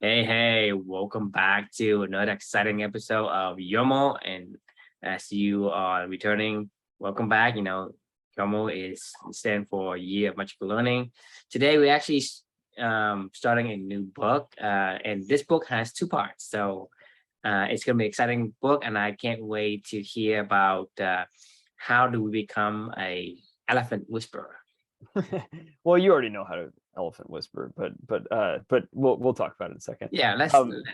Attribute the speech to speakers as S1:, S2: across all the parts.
S1: Hey, welcome back to another exciting episode of YOML. And as you are returning, welcome back. YOML is stand for Year of Magical Learning. Today, we actually starting a new book, and this book has two parts. So it's going to be an exciting book, and I can't wait to hear about how do we become a elephant whisperer.
S2: Well, you already know how to elephant whisper, but we'll talk about it in a second.
S1: Yeah,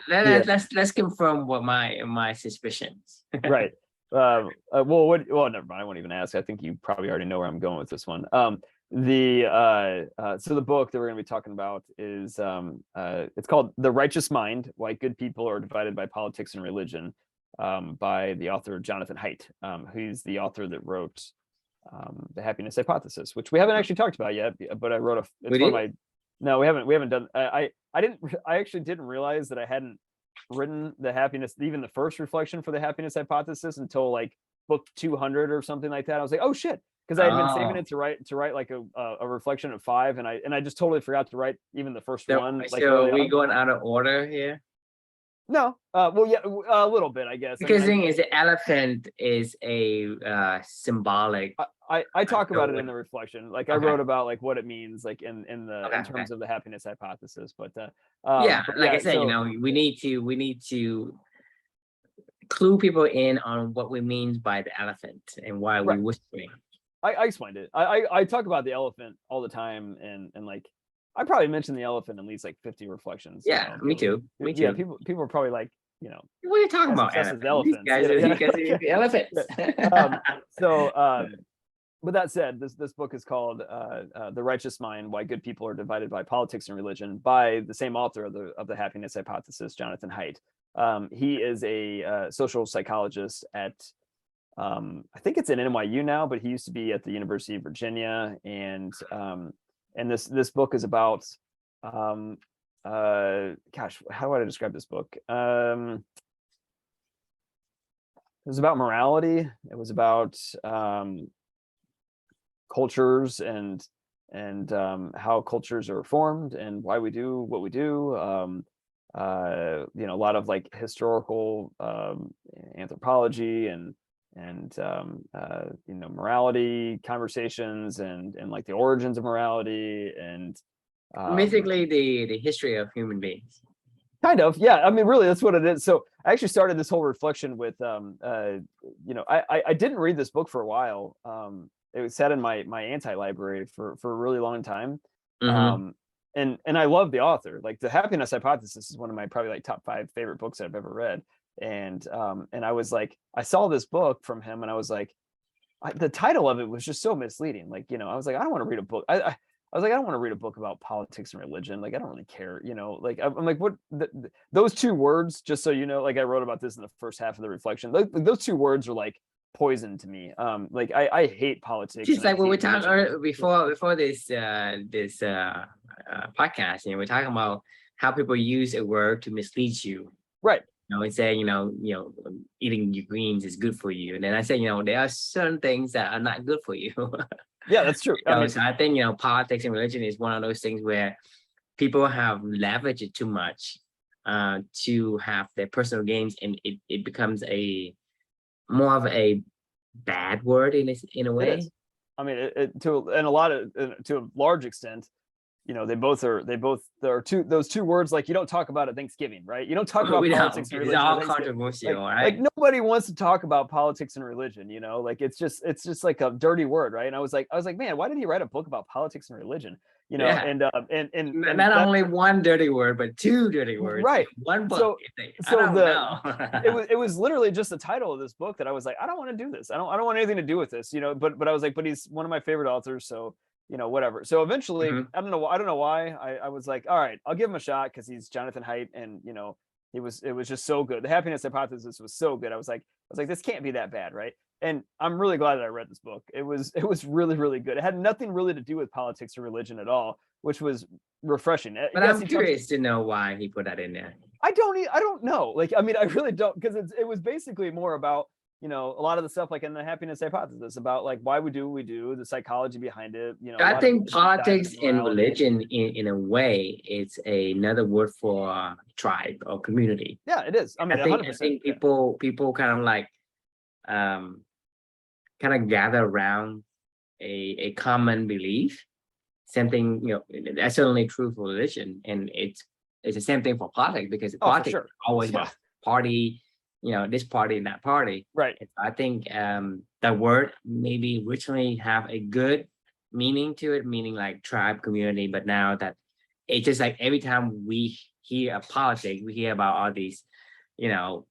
S2: Yeah,
S1: let's confirm what my suspicions.
S2: right. Well, never mind. I won't even ask. I think you probably already know where I'm going with this one. So the book that we're going to be talking about is it's called The Righteous Mind: Why Good People Are Divided by Politics and Religion, by the author Jonathon Haidt, who's the author that wrote the Happiness Hypothesis, which we haven't actually talked about yet, but I wrote it's one of my. No, we haven't done. I actually didn't realize that I hadn't written the happiness, even the first reflection for the Happiness Hypothesis, until like book 200 or something like that. I was like, oh shit, because I had been saving it to write like a reflection of 5, and I just totally forgot to write even the first one. Like,
S1: so we going out of order here?
S2: No, well, yeah, a little bit, I guess.
S1: Because the thing is, the elephant is a symbolic.
S2: I talk about it in the reflection. Like I wrote about like what it means, like in terms of the Happiness Hypothesis. But
S1: I said, we need to clue people in on what we mean by the elephant and why we're whispering.
S2: I explained it. I talk about the elephant all the time, and like I probably mentioned the elephant at least like 50 reflections.
S1: Yeah, me too.
S2: Yeah, people are probably like,
S1: what are you talking about?
S2: Elephants.
S1: These guys are the elephants.
S2: But that said, this book is called The Righteous Mind: Why Good People Are Divided by Politics and Religion, by the same author of the Happiness Hypothesis, Jonathon Haidt. He is a social psychologist at I think it's at NYU now, but he used to be at the University of Virginia. And this book is about gosh, how would I describe this book? It was about morality. It was about cultures and how cultures are formed and why we do what we do. A lot of like historical anthropology and morality conversations and like the origins of morality and
S1: basically the history of human beings.
S2: Kind of, yeah. I mean, really, that's what it is. So I actually started this whole reflection with I didn't read this book for a while. It was sat in my anti-library for a really long time. And I love the author. Like, the Happiness Hypothesis is one of my probably like top 5 favorite books I've ever read. And I was like, I saw this book from him, and I was like, the title of it was just so misleading. Like, I was like, I don't want to read a book. I was like, I don't want to read a book about politics and religion. Like, I don't really care, like, I'm like, what those 2 words, just so you know, like I wrote about this in the first half of the reflection. Those 2 words are like poison to me. Like I hate politics.
S1: Just like when we talked before this podcast, we're talking about how people use a word to mislead you.
S2: Right.
S1: And say, eating your greens is good for you. And then I say, there are certain things that are not good for you.
S2: Yeah, that's true.
S1: So I think, politics and religion is one of those things where people have leveraged it too much to have their personal gains, and it becomes more of a bad word in a way.
S2: I mean, to a large extent, those 2 words, like, you don't talk about at Thanksgiving, right? You don't talk about politics and religion.
S1: It's all controversial, right?
S2: Like nobody wants to talk about politics and religion, like it's just like a dirty word, right? And I was like, man, why did he write a book about politics and religion? And
S1: not only one dirty word, but 2 dirty words,
S2: right?
S1: One book.
S2: It was literally just the title of this book that I was like, I don't want to do this. I don't want anything to do with this, but I was like, but he's one of my favorite authors, so whatever. So eventually, I don't know why I was like, all right, I'll give him a shot, because he's Jonathon Haidt, and it was just so good. The Happiness Hypothesis was so good. I was like, this can't be that bad, right? And I'm really glad that I read this book. It was really, really good. It had nothing really to do with politics or religion at all, which was refreshing.
S1: But yes, I'm curious to know why he put that in there.
S2: I don't know. Like, I mean, I really don't, because it was basically more about you know, a lot of the stuff like in the happiness hypothesis about like why we do what we do, the psychology behind it, you know.
S1: I think
S2: deep dive
S1: politics
S2: into
S1: and
S2: morality.
S1: religion, in a way, it's another word for tribe or community.
S2: Yeah, it is. I mean,
S1: I
S2: 100%.
S1: think people kind of like kind of gather around a common belief. Same thing, you know, that's certainly true for religion, and it's the same thing for politics, because
S2: Oh, for
S1: politics
S2: sure.
S1: is always
S2: Yeah.
S1: about party, you know, this party and that party.
S2: Right.
S1: I think the word maybe originally have a good meaning to it, meaning like tribe, community, but now that it's just like every time we hear a politics, we hear about all these, you know,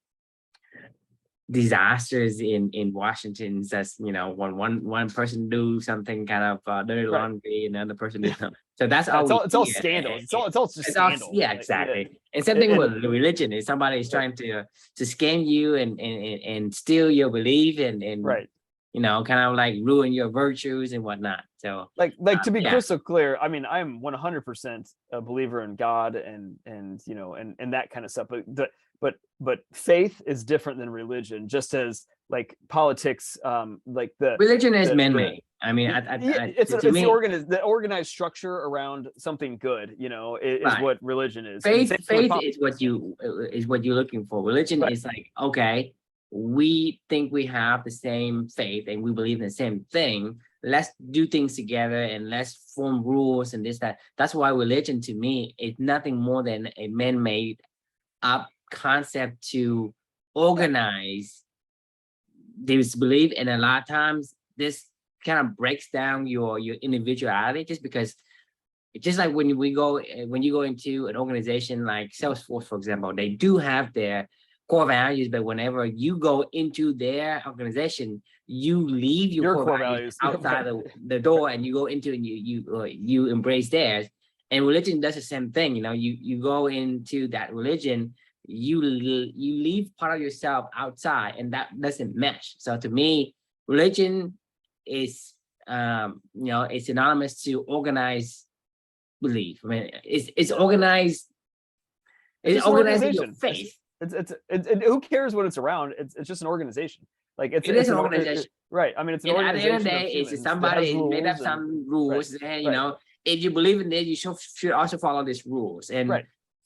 S1: disasters in Washington. That's, you know, when one person do something kind of dirty
S2: Right.
S1: laundry, and another person do something. So that's
S2: Yeah,
S1: all we
S2: it's all
S1: hear.
S2: scandals. It's all just
S1: It's all,
S2: scandals.
S1: yeah,
S2: Like,
S1: exactly. And same thing
S2: And-
S1: with religion. Is somebody is trying to scam you and steal your belief and
S2: right.
S1: you know, kind of like ruin your virtues and whatnot. So
S2: Like to be
S1: yeah.
S2: crystal clear, I mean, I'm 100% a believer in God and you know and that kind of stuff. But faith is different than religion, just as like politics, like
S1: religion is
S2: the-
S1: man-made. I mean,
S2: it's
S1: to
S2: the
S1: me,
S2: organized structure around something good, you know, is
S1: Right.
S2: what religion is. And same
S1: faith
S2: thing with
S1: is what you're looking for. Religion
S2: Right.
S1: is like, okay, we think we have the same faith and we believe in the same thing. Let's do things together and let's form rules and this, that. That's why religion to me is nothing more than a man-made up concept to organize this belief. And a lot of times this kind of breaks down your individuality, just because it's just like when you go into an organization like Salesforce, for example, they do have their core values, but whenever you go into their organization, you leave your core values outside the door and you go into and you embrace theirs. And religion does the same thing. You know, you go into that religion, you leave part of yourself outside, and that doesn't mesh. So to me, religion is you know, it's synonymous to organized belief. I mean, it's organized. It's organizing your faith.
S2: It's who cares what it's around? It's just an organization. Like
S1: It is an organization,
S2: right? I mean, it's an
S1: and
S2: organization.
S1: at the end of the day, it's somebody made up some rules, and you know, if you believe in it, you should also follow these rules. And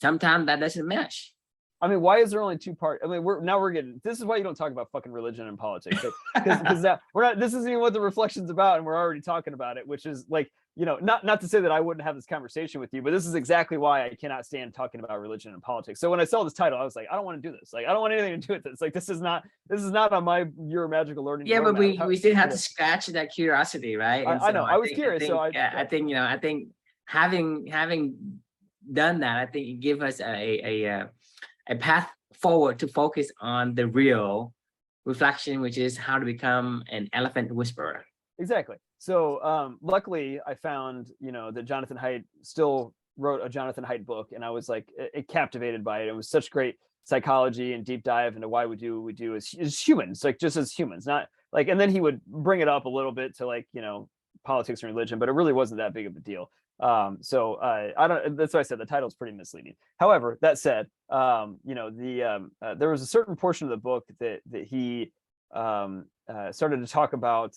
S1: sometimes that doesn't mesh.
S2: I mean, why is there only two parts? I mean, we're getting, this is why you don't talk about fucking religion and politics, because we're not, this isn't even what the reflection's about, and we're already talking about it, which is like, you know, not to say that I wouldn't have this conversation with you, but this is exactly why I cannot stand talking about religion and politics. So when I saw this title, I was like, I don't want to do this. Like, I don't want anything to do with this. Like, this is not on my Your Magical Learning.
S1: Yeah, but we still have to scratch that curiosity, right?
S2: I know. I was curious, so
S1: I think, you know, I think having done that, I think it gives us a path forward to focus on the real reflection, which is how to become an elephant whisperer.
S2: Exactly. So luckily I found, you know, that Jonathon Haidt still wrote a Jonathon Haidt book, and I was like captivated by it. It was such great psychology and deep dive into why we do what we do as humans, like just as humans, not like, and then he would bring it up a little bit to like, you know, politics and religion, but it really wasn't that big of a deal. So I don't, that's why I said the title is pretty misleading. However, that said, you know, there was a certain portion of the book that he started to talk about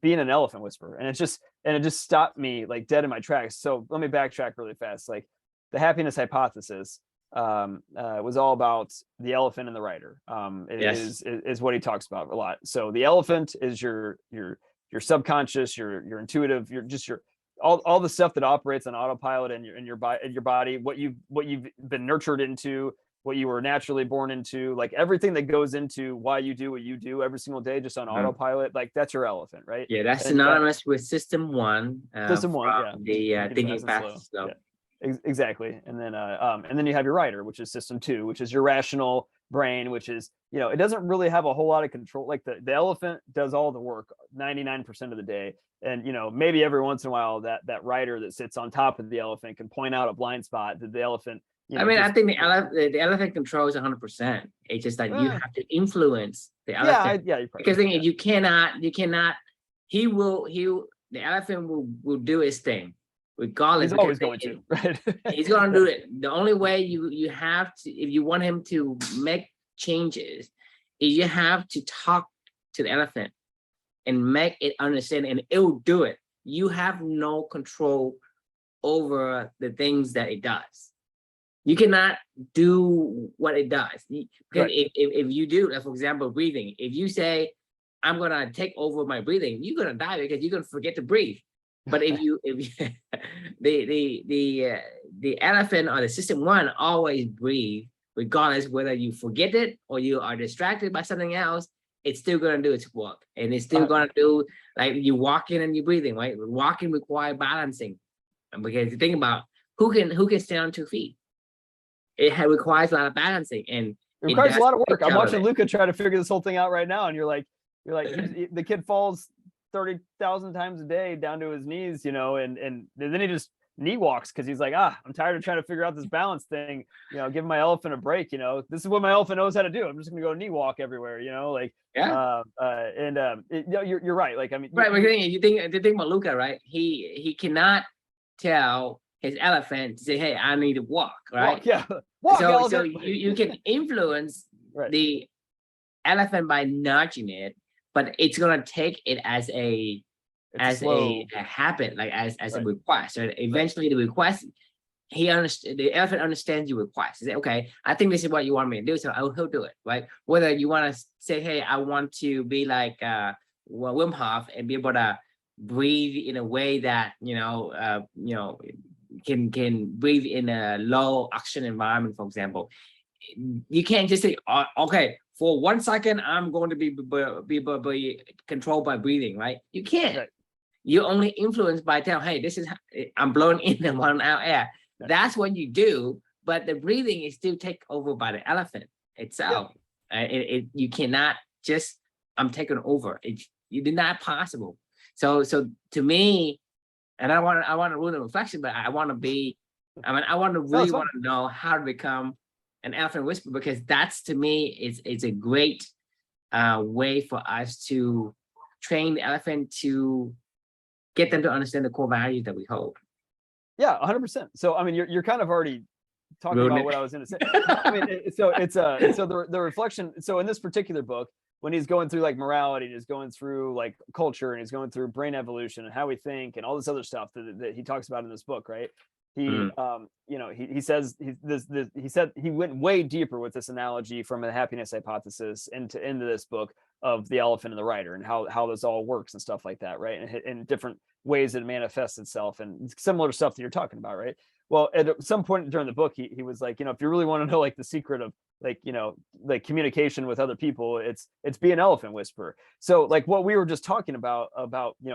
S2: being an elephant whisperer, and it just stopped me like dead in my tracks. So let me backtrack really fast. Like, the happiness hypothesis was all about the elephant and the rider. Is what he talks about a lot. So the elephant is your subconscious, your intuitive, your all the stuff that operates on autopilot in your body, what you've been nurtured into, what you were naturally born into, like everything that goes into why you do what you do every single day just on autopilot, like that's your elephant, right?
S1: Yeah, that's synonymous with system one.
S2: System one,
S1: yeah. The thinking fast, slow.
S2: Yeah. Exactly. And then you have your rider, which is system two, which is your rational brain, which is, you know, it doesn't really have a whole lot of control. Like the elephant does all the work 99% of the day. And, you know, maybe every once in a while that rider that sits on top of the elephant can point out a blind spot that the elephant, you know,
S1: I mean, I think the elephant controls 100%. It's just that you have to influence the elephant. Because you cannot, the elephant will do his thing. Regardless,
S2: he's always going to, right?
S1: He's going to do it. The only way you have to, if you want him to make changes is you have to talk to the elephant and make it understand, and it will do it. You have no control over the things that it does. You cannot do what it does. Because if you do, like, for example, breathing, if you say, I'm gonna take over my breathing, you're gonna die because you're gonna forget to breathe. But if you the elephant or the system one always breathe, regardless whether you forget it or you are distracted by something else, it's still gonna do its work, and it's still gonna do, like, you walking and you breathing, right? Walking requires balancing, and because you think about who can stand on 2 feet, it requires a lot of balancing, and
S2: it requires a lot of work. I'm watching
S1: it.
S2: Luca try to figure this whole thing out right now, and you're like the kid falls 30,000 times a day down to his knees, you know, and then he just knee walks because he's like, I'm tired of trying to figure out this balance thing, you know, give my elephant a break, you know, this is what my elephant knows how to do. I'm just gonna go knee walk everywhere, you know, like, you know, you're right. Like, I mean,
S1: right, but you think about Luca, right? He cannot tell his elephant to say, hey, I need to walk, right?
S2: Walk,
S1: so you can influence the elephant by nudging it, but it's gonna take it as a habit, like as a request. So eventually the request, the elephant understands your request. He say, okay, I think this is what you want me to do, so he'll do it, right? Whether you want to say, hey, I want to be like Wim Hof and be able to breathe in a way that can breathe in a low oxygen environment, for example. You can't just say, okay, for 1 second, I'm going to be controlled by breathing, right? You can't. You're only influenced by telling, hey, this is, I'm blowing in and blowing out air. That's what you do, but the breathing is still taken over by the elephant itself. You cannot just, I'm taking over. It's not possible. So to me, and I want to rule the reflection, but I want to really want to know how to become an elephant whisperer, because that's, to me, it's a great way for us to train the elephant, to get them to understand the core values that we hold.
S2: Yeah, 100%. So, I mean, you're kind of already talking about what I was going to say. I mean, so the reflection. So in this particular book, when he's going through like morality, and he's going through like culture, and he's going through brain evolution and how we think and all this other stuff that he talks about in this book, right? He he says he said he went way deeper with this analogy from a happiness hypothesis into this book of the elephant and the rider, and how this all works and stuff like that, right? And in different ways it manifests itself, and similar stuff that you're talking about, right? Well, at some point during the book, he was like, if you really want to know like the secret of like communication with other people, it's be an elephant whisperer. So like what we were just talking about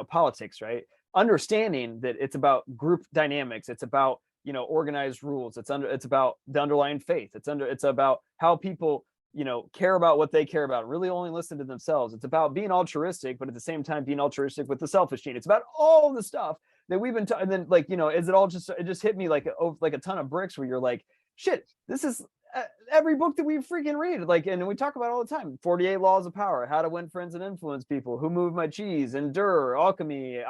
S2: politics, right? Understanding that it's about group dynamics, it's about organized rules, it's about the underlying faith, it's about how people care about what they care about, really only listen to themselves. It's about being altruistic, but at the same time being altruistic with the selfish gene. It's about all the stuff that we've been and then like is it all just, it just hit me like a ton of bricks, where you're like, shit, this is every book that we freaking read, like, and we talk about all the time. 48 Laws of Power, How to Win Friends and Influence People, Who Moved My Cheese, Endure, Alchemy,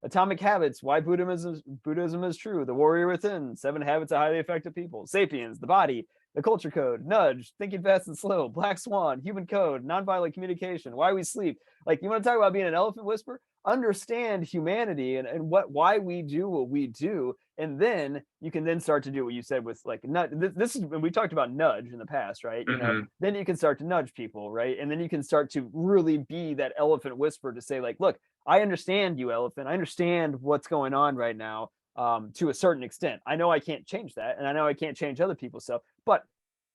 S2: Atomic Habits, Why Buddhism is True, The Warrior Within, 7 Habits of Highly Effective People, Sapiens, The Body, The Culture Code, Nudge, Thinking Fast and Slow, Black Swan, Human Code, Nonviolent Communication, Why We Sleep. Like, you want to talk about being an elephant whisperer? Understand humanity and why we do what we do, and then you can then start to do what you said with like nudge. This is when we talked about nudge in the past, right? Then you can start to nudge people, right? And then you can start to really be that elephant whisperer to say like, look, I understand you, elephant. I understand what's going on right now, to a certain extent. I know I can't change that, and I know I can't change other people's stuff, but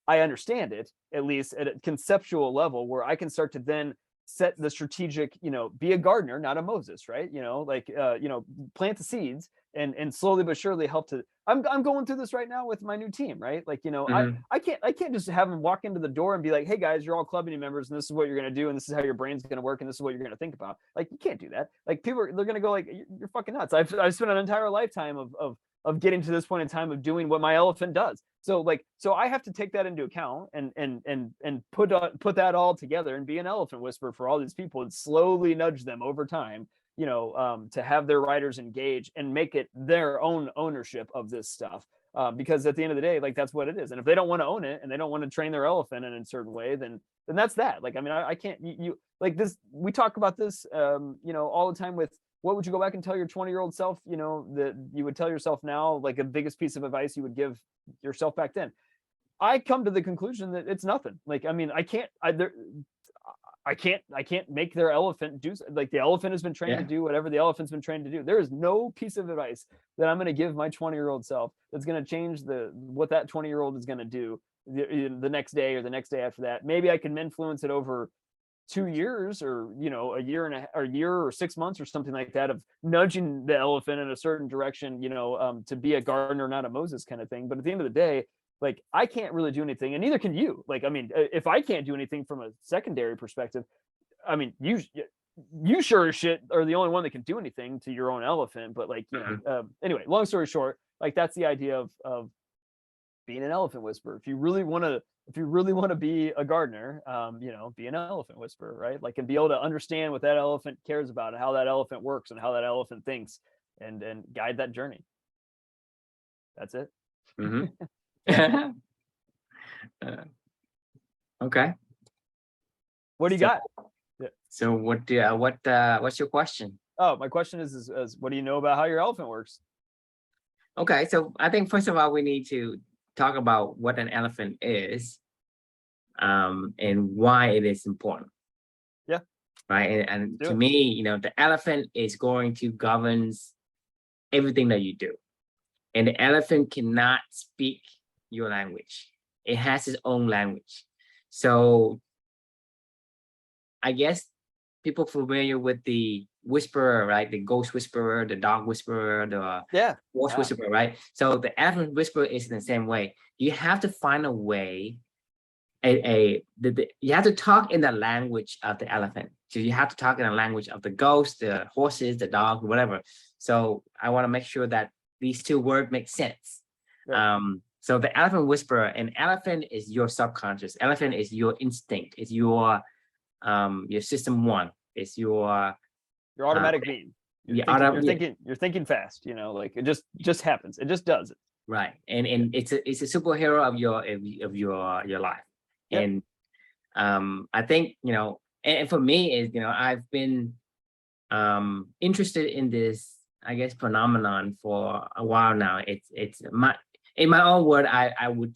S2: I understand it, at least at a conceptual level, where I can start to then set the strategic, be a gardener, not a Moses, right? Plant the seeds and slowly but surely help to. I'm going through this right now with my new team, right? Like, I can't just have them walk into the door and be like, hey guys, you're all club meeting members, and this is what you're gonna do, and this is how your brain's gonna work, and this is what you're gonna think about. Like, you can't do that. Like, they're gonna go like, you're fucking nuts. I've spent an entire lifetime of getting to this point in time of doing what my elephant does. So I have to take that into account and put that all together and be an elephant whisperer for all these people and slowly nudge them over time, to have their riders engage and make it their own ownership of this stuff. because at the end of the day, like that's what it is. And if they don't want to own it and they don't want to train their elephant in a certain way, then that's that. Like, I mean, I can't, you like this, we talk about this, you know, all the time with what would you go back and tell your 20-year-old self, you know, that you would tell yourself now, like the biggest piece of advice you would give yourself back then. I come to the conclusion that it's nothing. Like, I mean, I can't make their elephant do, like the elephant has been trained to do whatever the elephant's been trained to do. There is no piece of advice that I'm going to give my 20-year-old self that's going to change what that 20-year-old is going to do the next day or the next day after that. Maybe I can influence it over 2 years, or, you know, a year or 6 months or something like that, of nudging the elephant in a certain direction, you know, to be a gardener, not a Moses kind of thing. But at the end of the day, like, I can't really do anything, and neither can you. Like, I mean, if I can't do anything from a secondary perspective, I mean, you sure as shit are the only one that can do anything to your own elephant. But like, you know, anyway, long story short, like that's the idea of being an elephant whisperer. If you really want to be a gardener, you know, be an elephant whisperer, right? Like, and be able to understand what that elephant cares about and how that elephant works and how that elephant thinks, and guide that journey. That's it.
S1: Okay.
S2: What do you got?
S1: So what's your question?
S2: Oh, my question is what do you know about how your elephant works?
S1: Okay, so I think first of all, we need to talk about what an elephant is, and why it is important.
S2: Yeah.
S1: Right. And to me, you know, the elephant is going to govern everything that you do. And the elephant cannot speak your language. It has its own language. So I guess people familiar with the whisperer, right? The ghost whisperer, the dog whisperer, the horse whisperer, right? So the elephant whisperer is in the same way. You have to find a way, you have to talk in the language of the elephant. So you have to talk in the language of the ghost, the horses, the dog, whatever. So I want to make sure that these two words make sense. Right. So the elephant whisperer, an elephant is your subconscious. Elephant is your instinct. It's your system one. It's your
S2: automatic being. You're thinking fast, you know, like it just happens. It just does it.
S1: Right. And it's a superhero of your life. Yep. And I think, you know, and for me is, you know, I've been interested in this, I guess, phenomenon for a while now. It's in my own word, I would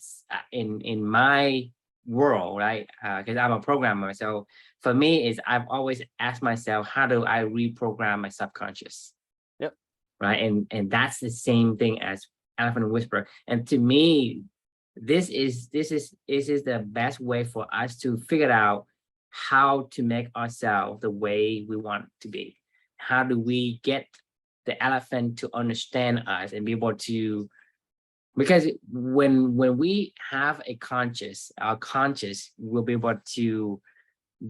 S1: in my world, right? Because I'm a programmer. So for me is I've always asked myself, how do I reprogram my subconscious?
S2: Yep.
S1: Right. And that's the same thing as elephant whisperer. And to me, this is the best way for us to figure out how to make ourselves the way we want to be. How do we get the elephant to understand us and be able to, because when we have a conscious, our conscious will be able to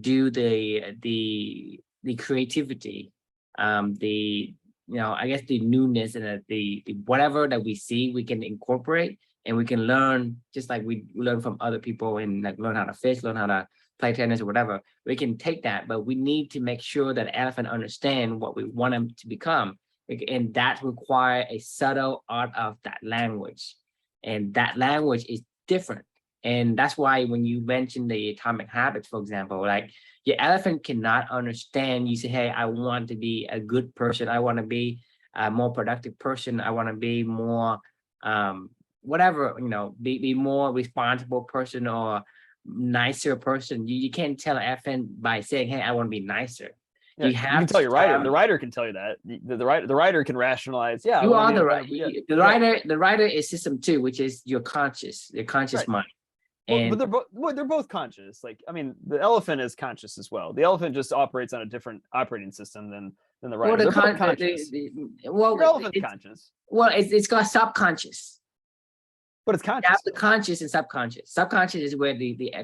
S1: do the creativity, the, you know, I guess the newness and the whatever that we see, we can incorporate, and we can learn just like we learn from other people, and like learn how to fish, learn how to play tennis or whatever. We can take that, but we need to make sure that elephant understand what we want them to become. And that require a subtle art of that language. And that language is different. And that's why when you mention the atomic habits, for example, like your elephant cannot understand, you say, hey, I want to be a good person. I want to be a more productive person. I want to be more, whatever, you know, be more responsible person or nicer person. You can't tell an elephant by saying, hey, I want to be nicer.
S2: Yeah, you can tell your rider. The rider can tell you that. The rider can rationalize. Yeah,
S1: you are the rider. The rider is system 2, which is your conscious mind.
S2: And but they're both conscious. Like, I mean, the elephant is conscious as well. The elephant just operates on a different operating system than the rider. Well, they're both conscious. Your elephant's conscious.
S1: Well, it's got subconscious.
S2: But it's conscious.
S1: You have the conscious and subconscious. Subconscious is where the piece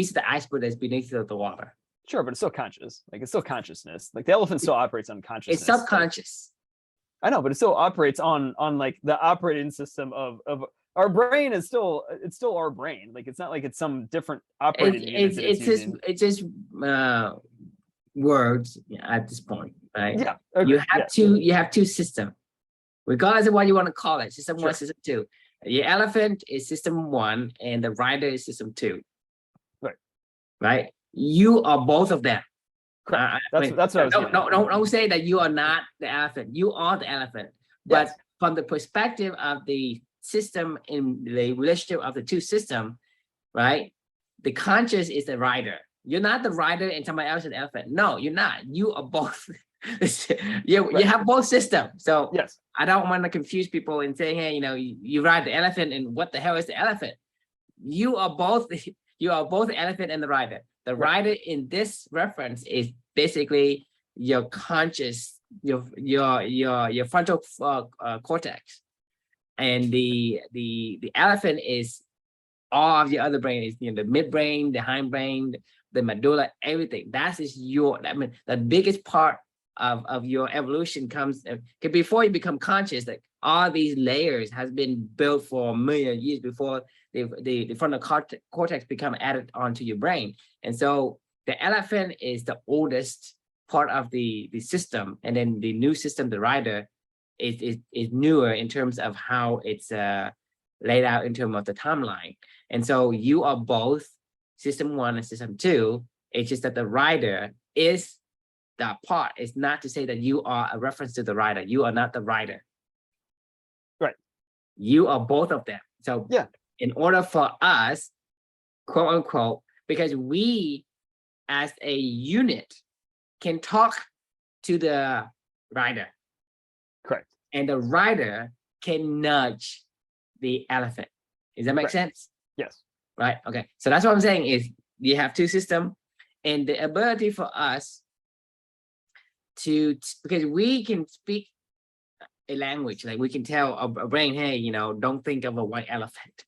S1: of the iceberg that's beneath the water.
S2: Sure, but it's still conscious. Like, it's still consciousness. Like, the elephant still operates on consciousness.
S1: It's subconscious.
S2: Like, I know, but it still operates on like the operating system of our brain is still, it's still our brain. Like, it's not like it's some different operating unit.
S1: It's just words at this point, right?
S2: Yeah. Okay.
S1: You have two systems. regardless of what you want to call it, system
S2: Sure.
S1: one, system two. Your elephant is system one, and the rider is system two.
S2: Right.
S1: Right. You are both of them.
S2: Correct. That's what I was getting at.
S1: Don't say that you are not the elephant. You are the elephant. But
S2: Yes.
S1: from the perspective of the system in the relationship of the two systems, right? The conscious is the rider. You're not the rider and somebody else is the elephant. No, you're not. You are both. you have both systems. So
S2: Yes.
S1: I don't want to confuse people in saying, hey, you ride the elephant, and what the hell is the elephant? You are both. You are both the elephant and the rider. The rider in this reference is basically your conscious, your frontal cortex, and the elephant is all of your other brain, is the midbrain, the hindbrain, the medulla, everything. That is the biggest part of your evolution comes before you become conscious. Like all these layers has been built for a million years before the frontal cortex become added onto your brain. And so the elephant is the oldest part of the system, and then the new system, the rider, is newer in terms of how it's laid out in terms of the timeline. And so you are both system one and system two. It's just that the rider is that part. It's not to say that you are a reference to the rider. You are not the rider.
S2: Right.
S1: You are both of them. So
S2: yeah,
S1: in order for us, quote unquote, because we as a unit can talk to the rider.
S2: Correct.
S1: And the rider can nudge the elephant. Does that make sense?
S2: Yes.
S1: Right. Okay. So that's what I'm saying is you have two systems, and the ability for us because we can speak a language, like we can tell a brain, hey, don't think of a white elephant.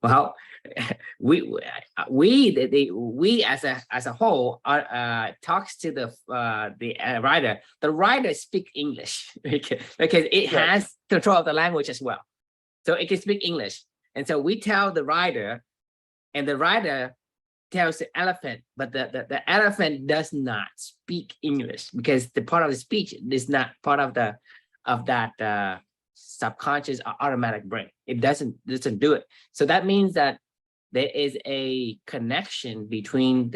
S1: Well, we as a whole talks to the rider. The rider speaks English because it has control of the language as well, so it can speak English. And so we tell the rider, and the rider tells the elephant, but the elephant does not speak English because the part of the speech is not part of that subconscious or automatic brain. It doesn't do it. So that means that there is a connection between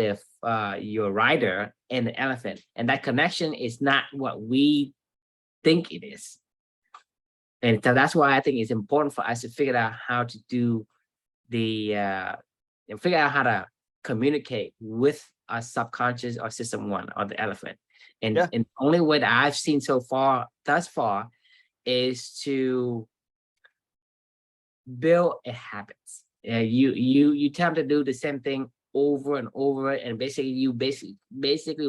S1: your rider and the elephant, and that connection is not what we think it is. And so that's why I think it's important for us to figure out how to do figure out how to communicate with our subconscious or system one or the elephant. And the only way that I've seen thus far is to build a habit. You tell them to do the same thing over and over, and basically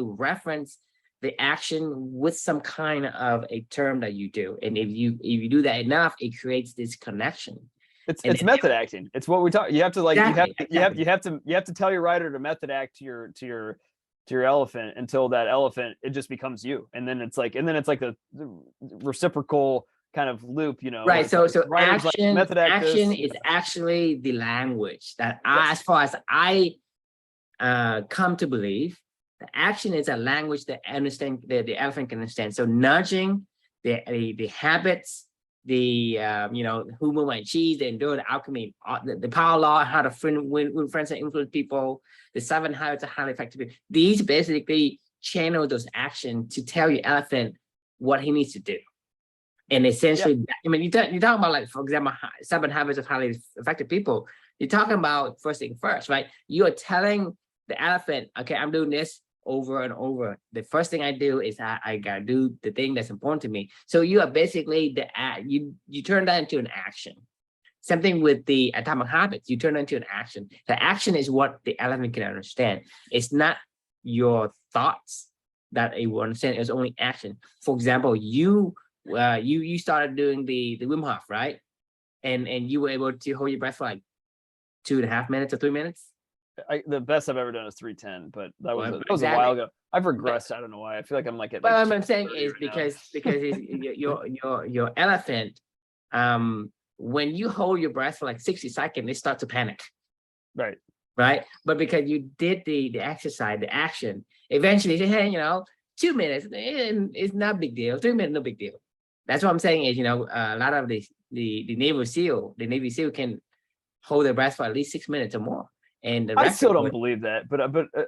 S1: reference the action with some kind of a term that you do. And if you do that enough, it creates this connection.
S2: It's method acting. It's what we talk. You have to you have to tell your rider to method act to your elephant until that elephant, it just becomes you. And then it's like the reciprocal kind of loop,
S1: Right. So action
S2: is
S1: actually the language that as far as I come to believe, the action is a language that the elephant can understand. So nudging, the habits, the who moved my cheese, the endure, the alchemy, the power law, how to win friends and influence people, the 7 habits of highly effective people. These basically channel those actions to tell your elephant what he needs to do. And essentially, you're talking about, like, for example, 7 habits of highly effective people. You're talking about first thing first, right? You are telling the elephant, okay, I'm doing this over and over. The first thing I do is I gotta do the thing that's important to me. So you are basically you turn that into an action. Something with the atomic habits, you turn it into an action. The action is what the elephant can understand. It's not your thoughts that it will understand. It's only action. For example, you started doing the Wim Hof, right? And you were able to hold your breath for like 2.5 minutes or 3 minutes.
S2: The best I've ever done is 310, but that was a while ago. I've regressed. I don't know why. I feel like I'm like at.
S1: But what I'm saying is because your elephant, when you hold your breath for like 60 seconds, it starts to panic.
S2: Right.
S1: Right. But because you did the exercise, the action, eventually you say, hey, 2 minutes, it's not a big deal. 3 minutes, no big deal. that's what I'm saying is, a lot of the Navy SEAL can hold their breath for at least 6 minutes or more. And the
S2: I
S1: record
S2: still don't
S1: was,
S2: believe that, but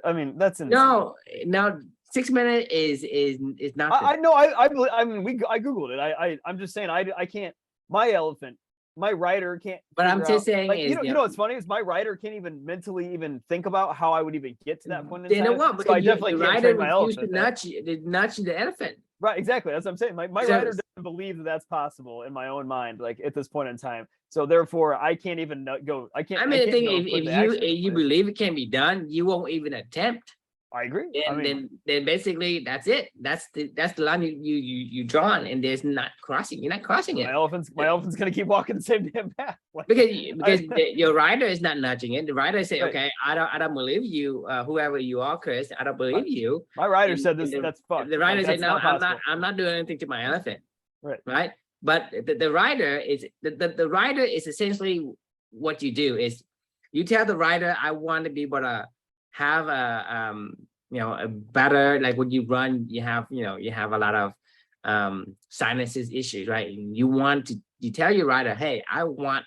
S2: I mean that's insane.
S1: no, 6 minutes is nothing.
S2: I know. I mean, I googled it. I'm just saying. I can't. My elephant, my writer can't.
S1: But I'm
S2: figure
S1: just
S2: out,
S1: saying
S2: like,
S1: is,
S2: you know what's funny is my writer can't even mentally even think about how I would even get to that point in
S1: you know
S2: time.
S1: what?
S2: So
S1: Because
S2: I definitely
S1: the
S2: can't
S1: rider
S2: train my
S1: refused to
S2: elephant.
S1: nudge the elephant.
S2: Right, exactly. That's what I'm saying. My
S1: So,
S2: writer doesn't believe that that's possible in my own mind, like at this point in time. So therefore, I can't even go. I
S1: I
S2: can't
S1: think
S2: go put the action
S1: if
S2: into
S1: you
S2: place.
S1: believe it can be done, you won't even attempt.
S2: I agree. I
S1: And
S2: mean,
S1: then basically that's it. That's the line you drawn, and there's not crossing. You're not crossing it.
S2: my elephant's gonna keep walking the same damn path. Like,
S1: because your rider is not nudging it. The rider say,
S2: Right.
S1: okay, I don't believe you, whoever you are, Chris. I don't believe you.
S2: my rider
S1: And,
S2: said this.
S1: and
S2: That's fucked.
S1: the rider
S2: Like,
S1: said,
S2: that's
S1: no,
S2: not possible.
S1: I'm not doing anything to my elephant.
S2: Right.
S1: Right. But the rider is the rider is essentially what you do is you tell the rider, I want to be able to have a better, like when you run, you have a lot of sinuses issues, right? And you tell your rider, hey, I want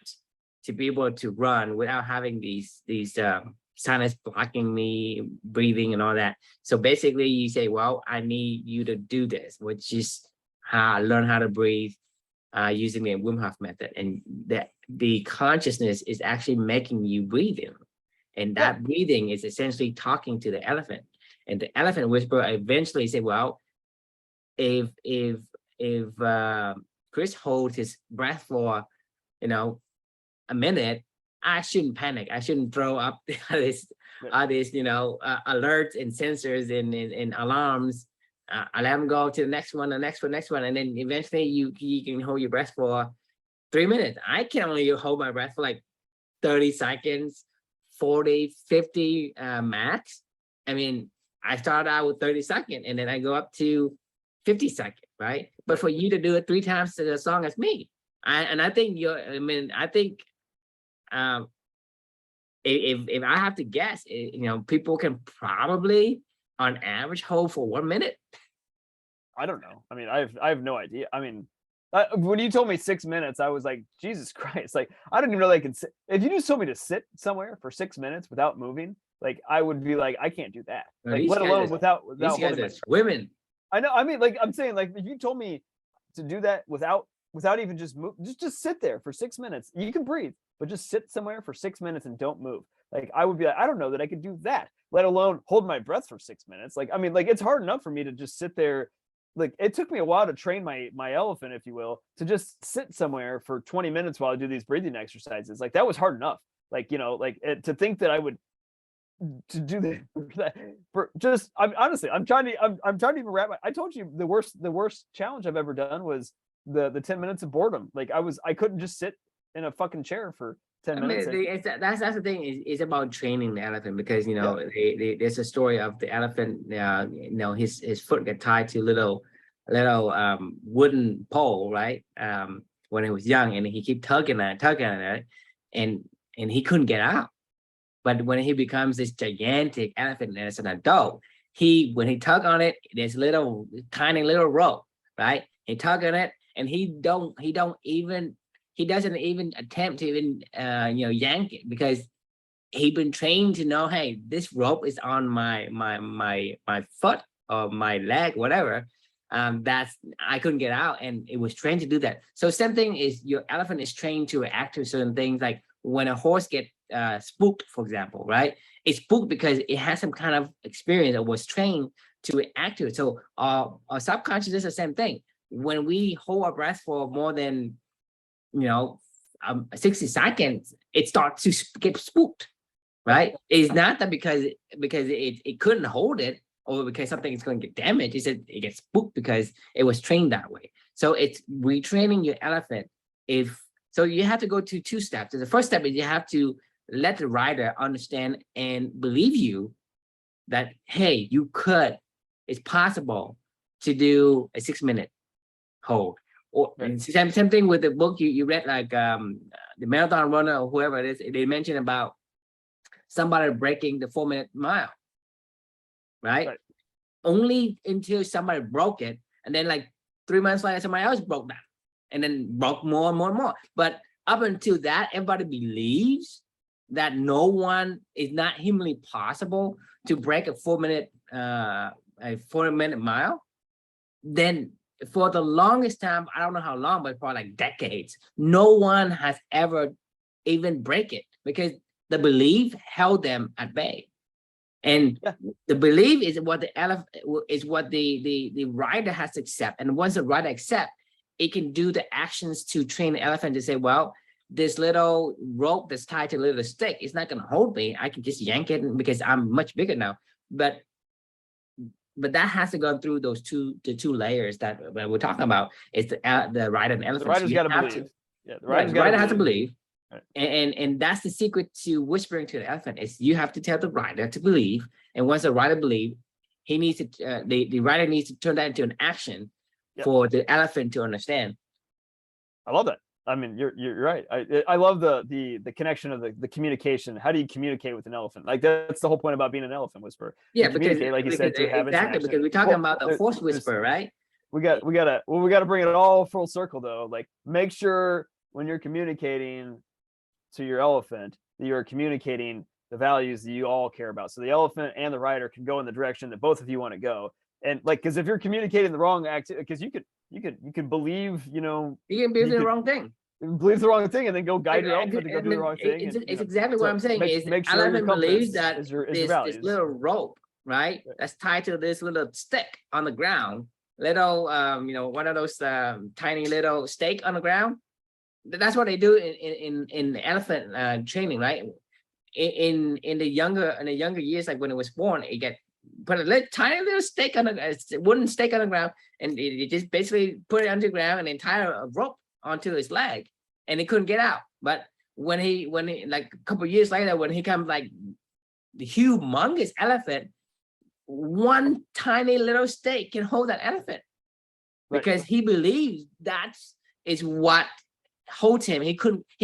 S1: to be able to run without having these sinus blocking me breathing and all that. So basically you say, well, I need you to do this, which is learn how to breathe using the Wim Hof method. And the consciousness is actually making you breathe in. And that breathing is essentially talking to the elephant. And the elephant whisperer eventually say, well, if Chris holds his breath for, a minute, I shouldn't panic. I shouldn't throw up these alerts and sensors and alarms. I let him go to the next one, and then eventually you can hold your breath for 3 minutes. I can only hold my breath for like 30 seconds, 40, 50 max. I mean, I start out with 30 seconds and then I go up to 50 seconds, right? But for you to do it 3 times as long as me, I think if I have to guess, people can probably on average hold for 1 minute.
S2: I don't know. I mean, I have no idea. I mean, when you told me 6 minutes, I was like, Jesus Christ! Like, I don't even know that I can sit. If you just told me to sit somewhere for 6 minutes without moving, like, I would be like, I can't do that. Like, let alone without holding my
S1: women.
S2: I know. I mean, like, I'm saying, like, if you told me to do that without even just move, just sit there for 6 minutes. You can breathe, but just sit somewhere for 6 minutes and don't move. Like, I would be like, I don't know that I could do that, let alone hold my breath for 6 minutes. Like, I mean, like, it's hard enough for me to just sit there. Like, it took me a while to train my elephant, if you will, to just sit somewhere for 20 minutes while I do these breathing exercises. Like, that was hard enough. Like, to think that I would to do that for just, I'm honestly, I'm trying to even wrap I told you the worst challenge I've ever done was the 10 minutes of boredom. Like, I couldn't just sit in a fucking chair for 10 minutes.
S1: That's the thing, is about training the elephant, because there's a story of the elephant. His foot got tied to little wooden pole, right? When he was young, and he kept tugging at it, and he couldn't get out. But when he becomes this gigantic elephant as an adult, when he tug on it, there's tiny little rope, right? He tug on it, and he doesn't even attempt to even yank it, because he's been trained to know, hey, this rope is on my foot or my leg, whatever. I couldn't get out, and it was trained to do that. So same thing is, your elephant is trained to react to certain things. Like when a horse gets spooked, for example, right? It's spooked because it has some kind of experience or was trained to react to it. So our subconscious is the same thing. When we hold our breath for more than 60 seconds, it starts to get spooked, right? It's not that because it couldn't hold it, or because something is going to get damaged. It's that it gets spooked because it was trained that way. So it's retraining your elephant. So you have to go to 2 steps. The first step is you have to let the rider understand and believe you that, hey, it's possible to do a 6-minute hold. Or same thing with the book you read, like the marathon runner or whoever it is. They mentioned about somebody breaking the 4-minute mile, right? Only until somebody broke it, and then like 3 months later, somebody else broke that, and then broke more and more and more. But up until that, everybody believes that no one is not humanly possible to break a 4-minute mile. Then for the longest time, I don't know how long, but for like decades, no one has ever even break it because the belief held them at bay. And the belief is what the elephant is what the rider has to accept. And once the rider accepts, it can do the actions to train the elephant to say, well, this little rope that's tied to a little stick is not going to hold me. I can just yank it because I'm much bigger now. But that has to go through the two layers that we're talking about. Is the rider and elephant.
S2: The rider's got to believe.
S1: Yeah, the rider has to believe. Right. And that's the secret to whispering to the elephant is you have to tell the rider to believe. And once the rider believes, he needs to the rider needs to turn that into an action for the elephant to understand.
S2: I love that. I mean, you're right. I love the connection of the communication. How do you communicate with an elephant? Like that's the whole point about being an elephant whisperer.
S1: Yeah, because like you said, exactly because we're talking about the horse whisperer, right?
S2: We gotta bring it all full circle though. Like make sure when you're communicating to your elephant that you're communicating the values that you all care about. So the elephant and the rider can go in the direction that both of you want to go. And like, because if you're communicating the wrong because you could believe, you
S1: can believe the wrong thing.
S2: Believe the wrong thing and then go guide your elephant to go do the wrong thing.
S1: It's exactly what I'm saying. Make sure elephant believes that this little rope, right, that's tied to this little stick on the ground, little one of those tiny little stake on the ground. That's what they do in elephant training, right? In the younger years, like when it was born, it get put a tiny little stake on a wooden stake on the ground, and it just basically put it onto the ground and then tie a rope onto his leg, and he couldn't get out. But when he like a couple of years later, when he comes like the humongous elephant, one tiny little stake can hold that elephant because he believes that is what holds him. He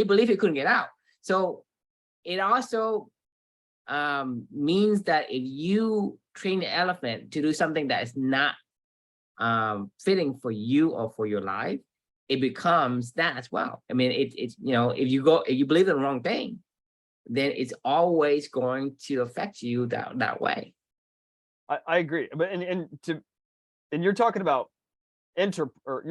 S1: believed he couldn't get out. So it also means that if you train the elephant to do something that is not fitting for you or for your life, it becomes that as well. I mean, it's if you believe in the wrong thing, then it's always going to affect you that way.
S2: I agree, but and you're talking about you're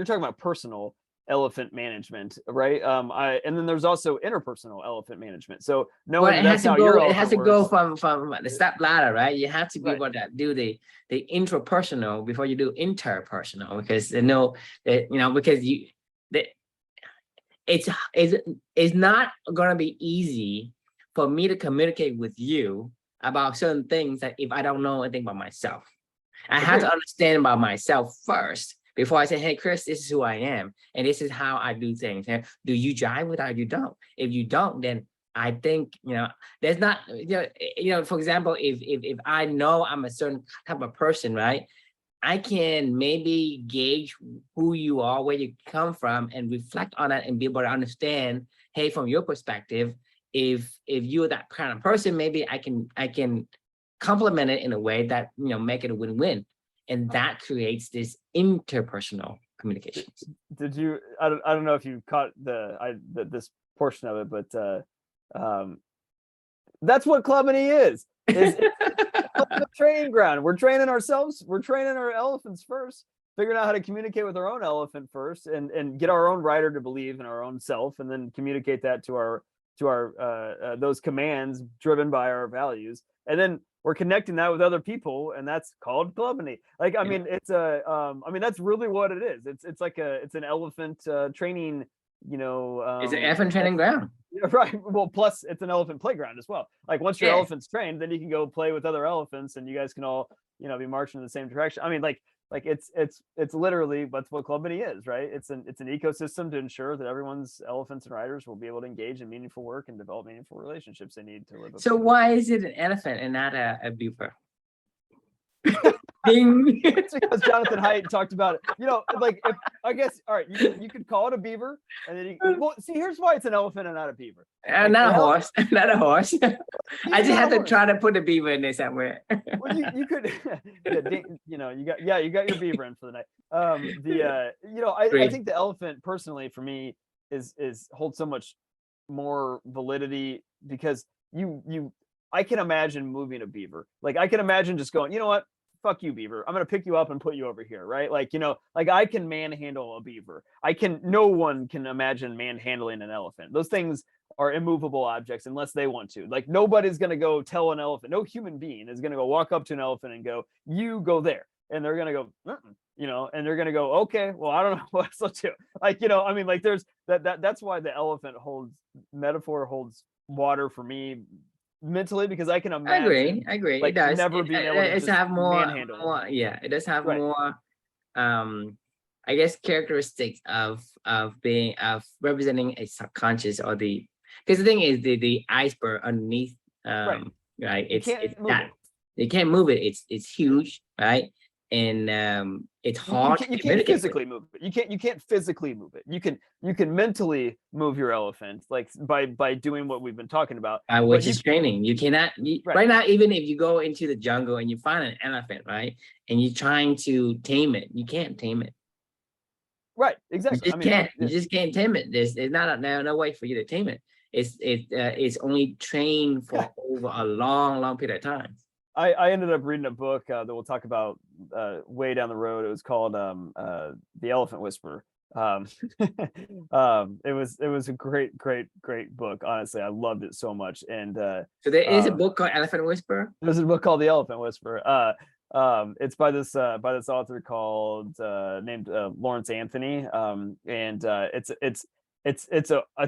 S2: talking about personal elephant management, right? And then there's also interpersonal elephant management. So
S1: it has to go from the step ladder, right? You have to be able to do the intrapersonal before you do interpersonal, because it's not going to be easy for me to communicate with you about certain things that if I don't know anything about myself. I have to understand about myself first before I say, hey, Chris, this is who I am, and this is how I do things. Do you jive with it or you don't? If you don't, then I think, there's not, for example, if I know I'm a certain type of person, right, I can maybe gauge who you are, where you come from, and reflect on that and be able to understand, hey, from your perspective, if you're that kind of person, maybe I can complement it in a way that, make it a win-win. And that creates this interpersonal communications.
S2: Did you? I don't know if you caught this portion of it, but that's what Clubany is. It's a training ground. We're training ourselves. We're training our elephants first, figuring out how to communicate with our own elephant first, and get our own rider to believe in our own self, and then communicate that to our those commands driven by our values, and then we're connecting that with other people, and that's called Clubany. Like, I mean, it's that's really what it is. It's like it's an elephant training,
S1: it's an elephant training ground.
S2: Yeah, right. Well, plus it's an elephant playground as well. Like once your elephant's trained, then you can go play with other elephants, and you guys can all, be marching in the same direction. I mean, like it's literally that's what Clubany is, right? It's an ecosystem to ensure that everyone's elephants and riders will be able to engage in meaningful work and develop meaningful relationships they need to live.
S1: So why is it an elephant and not a beaver? Ding.
S2: It's because Jonathon Haidt talked about it. You know, like if I guess all right, you could call it a beaver, and then well, see, here's why it's an elephant and not a beaver. Like,
S1: Not a horse, not a horse. I just had to
S2: horse.
S1: try to put a beaver in there somewhere.
S2: Well, you could, you know, you got your beaver in for the night. You know, I
S1: Great.
S2: think the elephant personally for me is holds so much more validity because I can imagine moving a beaver. Like I can imagine just going, you know what? Fuck you, beaver. I'm gonna pick you up and put you over here, right? Like, you know, like I can manhandle a beaver. No one can imagine manhandling an elephant. Those things are immovable objects unless they want to. Like nobody's gonna go tell an elephant, no human being is gonna go walk up to an elephant and go, you go there. And they're gonna go, you know, and they're gonna go, okay, well, I don't know what else to do. Like, you know, I mean, like there's that's why the elephant holds water for me mentally, because I can imagine
S1: I agree.
S2: like
S1: It does.
S2: never being able to
S1: It's
S2: just
S1: have
S2: manhandle.
S1: yeah, it does have
S2: Right.
S1: more I guess characteristics of being of representing a subconscious or because the thing is the iceberg underneath right, it's that you can't move it, it's huge, right? And it's hard
S2: You can't physically move it. You can't physically move it. You can mentally move your elephant, like by doing what we've been talking about.
S1: which is training. You cannot right now, even if you go into the jungle and you find an elephant, right, and you're trying to tame it, you can't tame it.
S2: Right, exactly.
S1: You just can't tame it. There's no way for you to tame it. It's only trained for over a long period of time.
S2: I ended up reading a book that we'll talk about way down the road. It was called The Elephant Whisperer. It was a great book. Honestly, I loved it so much. And
S1: so there is a book called Elephant Whisperer.
S2: There's a book called The Elephant Whisperer. It's by this author called named Lawrence Anthony. And it's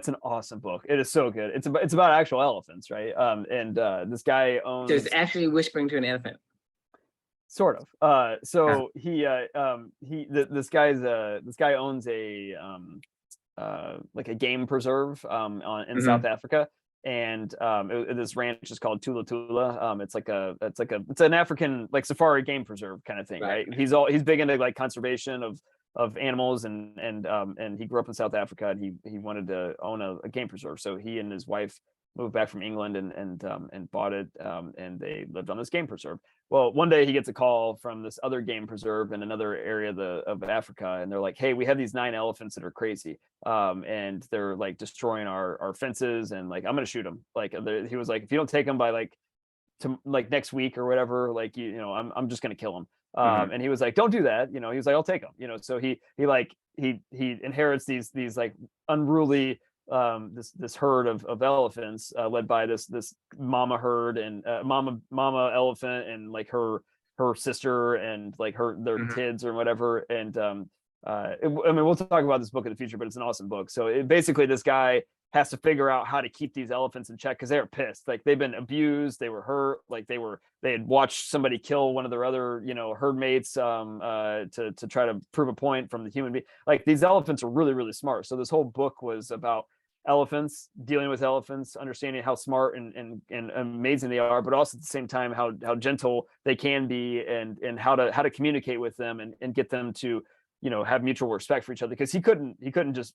S2: an awesome book. It is so good. It's about actual elephants, right? And this guy owns.
S1: So it's actually whispering to an elephant.
S2: Sort of. So this guy owns a like a game preserve in South Africa, and this ranch is called Tula Tula. It's an African like safari game preserve kind of thing, right? He's big into like conservation of animals, and he grew up in South Africa, and he wanted to own a game preserve. So he and his wife moved back from England and bought it, and they lived on this game preserve. Well, one day he gets a call from this other game preserve in another area of Africa, and they're like, "Hey, we have these 9 elephants that are crazy, and they're like destroying our fences, and like I'm gonna shoot them." Like he was like, "If you don't take them by like next week or whatever, like you know, I'm just gonna kill them." And he was like, "Don't do that," you know. He was like, "I'll take them," you know. So he inherits these like unruly this herd of elephants led by this mama herd and mama elephant and like her sister and like their kids or whatever. And I mean, we'll talk about this book in the future, but it's an awesome book. So basically this guy has to figure out how to keep these elephants in check because they're pissed. Like they've been abused, they were hurt, like they had watched somebody kill one of their other, you know, herd mates to try to prove a point from the human being. Like these elephants are really, really smart. So this whole book was about elephants, dealing with elephants, understanding how smart and amazing they are, but also at the same time how gentle they can be, and how to communicate with them and get them to, you know, have mutual respect for each other. Because he couldn't just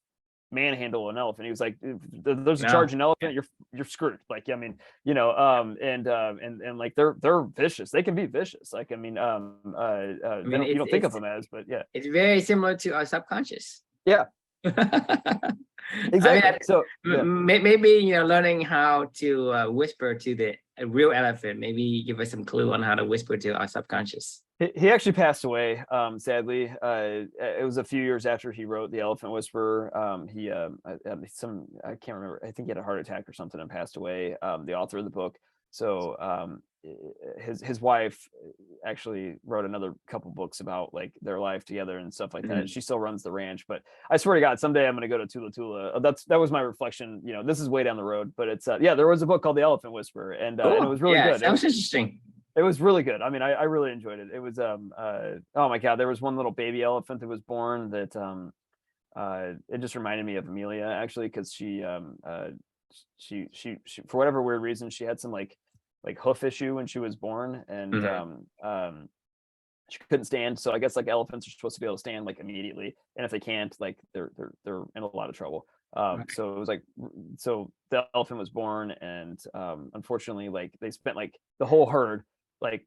S2: manhandle an elephant. He was like, if there's a charging elephant, you're screwed. Like, I mean, you know, and like they're vicious. They can be vicious. Like, I mean, you don't think of them as, but yeah,
S1: it's very similar to our subconscious.
S2: Yeah. Exactly.
S1: I mean, so maybe, you know, learning how to whisper to a real elephant, maybe give us some clue on how to whisper to our subconscious.
S2: He actually passed away, sadly. It was a few years after he wrote The Elephant Whisperer. I can't remember. I think he had a heart attack or something and passed away. The author of the book. So his wife actually wrote another couple books about like their life together and stuff like that. She still runs the ranch, but I swear to God, someday I'm going to go to Tula Tula. That was my reflection. You know, this is way down the road, but it's there was a book called The Elephant Whisperer, and it was really good.
S1: That was interesting.
S2: It was really good. I mean, I really enjoyed it. It was oh my God, there was one little baby elephant that was born that it just reminded me of Amelia, actually, because she for whatever weird reason she had some like hoof issue when she was born, and she couldn't stand. So I guess like elephants are supposed to be able to stand like immediately, and if they can't, like they're in a lot of trouble.
S1: Right.
S2: So it was like, so the elephant was born, and unfortunately, like they spent like the whole herd like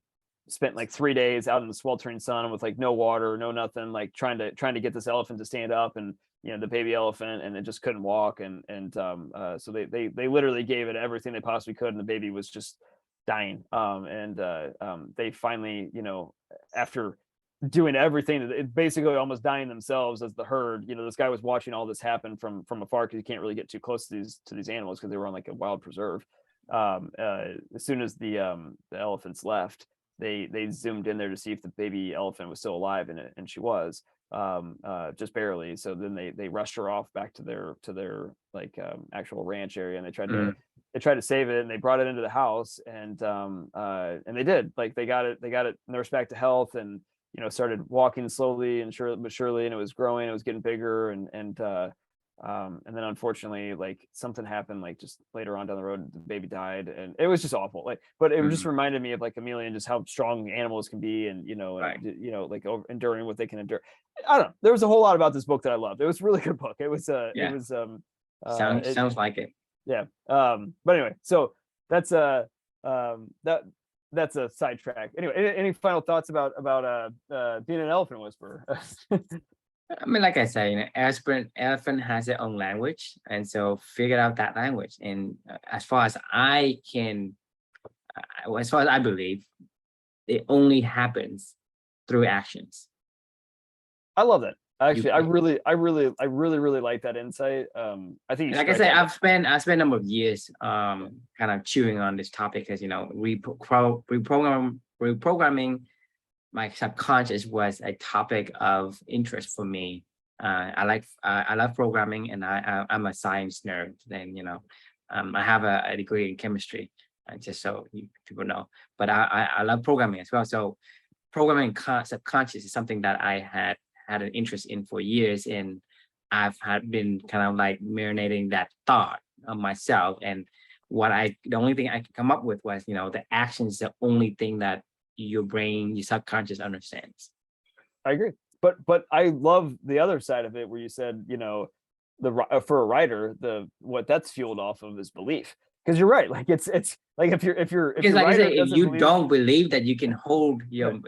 S2: spent like 3 days out in the sweltering sun with like no water, no nothing, like trying to get this elephant to stand up, and the baby elephant, and it just couldn't walk, and so they literally gave it everything they possibly could, and the baby was just dying. They finally, after doing everything, basically almost dying themselves as the herd, this guy was watching all this happen from afar, because you can't really get too close to these animals because they were on like a wild preserve. As soon as the elephants left, they zoomed in there to see if the baby elephant was still alive, and she was, just barely. So then they rushed her off back to their like actual ranch area, and they tried to save it, and they brought it into the house, and they did, like they got it nursed back to health, and started walking slowly and surely, and it was growing, it was getting bigger, and then unfortunately, like something happened, like just later on down the road, the baby died, and it was just awful. Like, but it just reminded me of like Amelia, and just how strong animals can be, and
S1: Right.
S2: like enduring what they can endure. I don't know. There was a whole lot about this book that I loved. It was a really good book. It was
S1: Yeah.
S2: it was
S1: Sounds like it.
S2: yeah. But anyway, so that's that's a sidetrack. Anyway, any final thoughts about being an elephant whisperer?
S1: I mean, like I say, elephant has their own language, and so figure out that language. And as far as I can, as far as I believe, it only happens through actions.
S2: I love that. Actually, I really like that insight. I think
S1: Like I said, I've spent a number of years kind of chewing on this topic, because reprogramming my subconscious was a topic of interest for me. I love programming, and I'm a science nerd. Then I have a degree in chemistry, just so people know. But I love programming as well. So programming subconscious is something that I had an interest in for years, and I've been kind of like marinating that thought on myself. And the only thing I could come up with was, the action is the only thing that your subconscious understands.
S2: I agree, but I love the other side of it, where you said, for a writer, what that's fueled off of is belief. Because you're right, like it's like if
S1: like I say, if you don't believe that you can hold your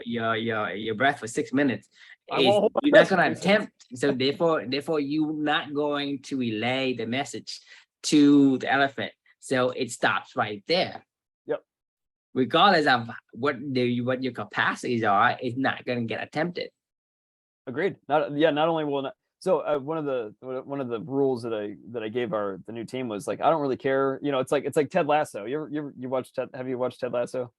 S1: breath for 6 minutes, you're not going to attempt. So therefore you're not going to relay the message to the elephant. So it stops right there.
S2: Yep.
S1: Regardless of what your capacities are, it's not going to get attempted.
S2: Agreed. Not only will not. So one of the rules that I gave the new team was like, I don't really care. It's like Ted Lasso. You watched Ted? Have you watched Ted Lasso?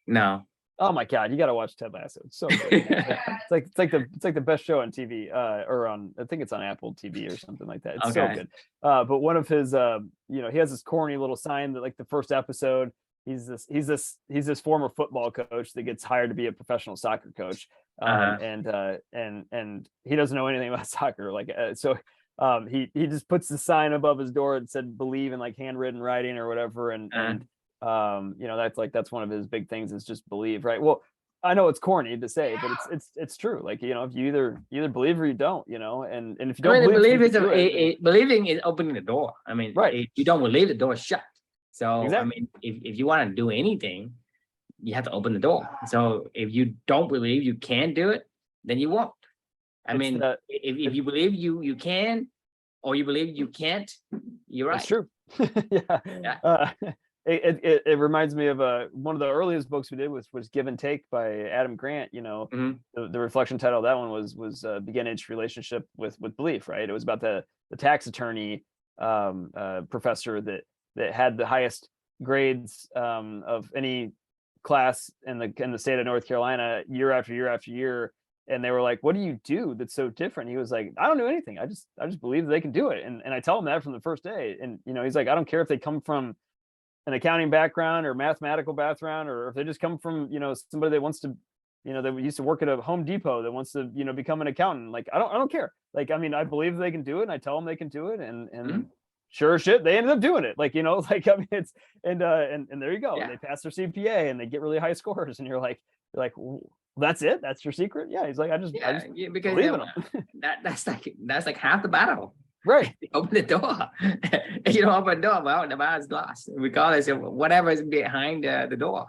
S1: No.
S2: Oh my God, you got to watch Ted Lasso. It's so good. it's like the best show on TV, or on, I think it's on Apple TV or something like that. It's so good. But one of his, he has this corny little sign that, like, the first episode, he's this former football coach that gets hired to be a professional soccer coach, and he doesn't know anything about soccer. Like, he just puts the sign above his door and said "believe" in like handwritten writing or whatever, and that's one of his big things, is just believe, right? Well, I know it's corny to say, but it's true. Like, if you either believe or you don't, and if you don't
S1: believing is opening the door. I mean,
S2: right.
S1: If you don't believe, the door is shut. So exactly. I mean, if you want to do anything, you have to open the door. So if you don't believe you can do it, then you won't. If you believe you can, or you believe you can't, you're right.
S2: That's true. Yeah. It reminds me of one of the earliest books we did was Give and Take by Adam Grant. The reflection title of that one was Beginner's Relationship with Belief, right? It was about the tax attorney professor that had the highest grades of any class in the state of North Carolina year after year after year. And they were like, "What do you do that's so different?" He was like, "I don't do anything. I just believe they can do it." And I tell him that from the first day. And he's like, "I don't care if they come from an accounting background or mathematical background, or if they just come from somebody that wants to that used to work at a Home Depot that wants to become an accountant. Like, I don't care. Like, I mean, I believe they can do it, and I tell them they can do it, and sure as shit, they ended up doing it. Like, like, I mean, it's and there you go. Yeah. They pass their CPA and they get really high scores, and you're like, That's it. That's your secret. Yeah. He's like, I just
S1: because
S2: believe in him.
S1: that's like half the battle.
S2: Right.
S1: Open the door. If you don't open the door, well, the battle is lost, regardless of whatever is behind the door.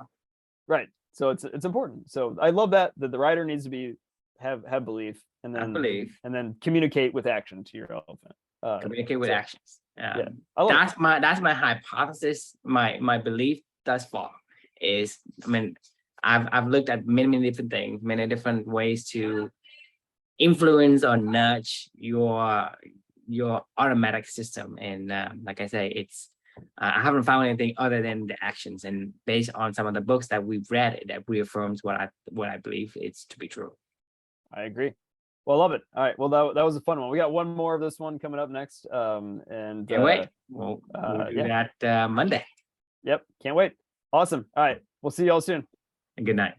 S2: Right. So it's important. So I love that the writer needs to have belief, and then communicate with action to your elephant.
S1: Communicate with actions.
S2: Yeah,
S1: that's my hypothesis. My belief thus far is, I mean, I've looked at many different things, many different ways to influence or nudge your automatic system, and like I say, it's I haven't found anything other than the actions, and based on some of the books that we've read, that reaffirms what I believe it's to be true.
S2: I agree. Well, I love it. All right. Well, that was a fun one. We got one more of this one coming up next. And
S1: can't wait. We'll do that Monday.
S2: Yep. Can't wait. Awesome. All right. We'll see y'all soon.
S1: And good night.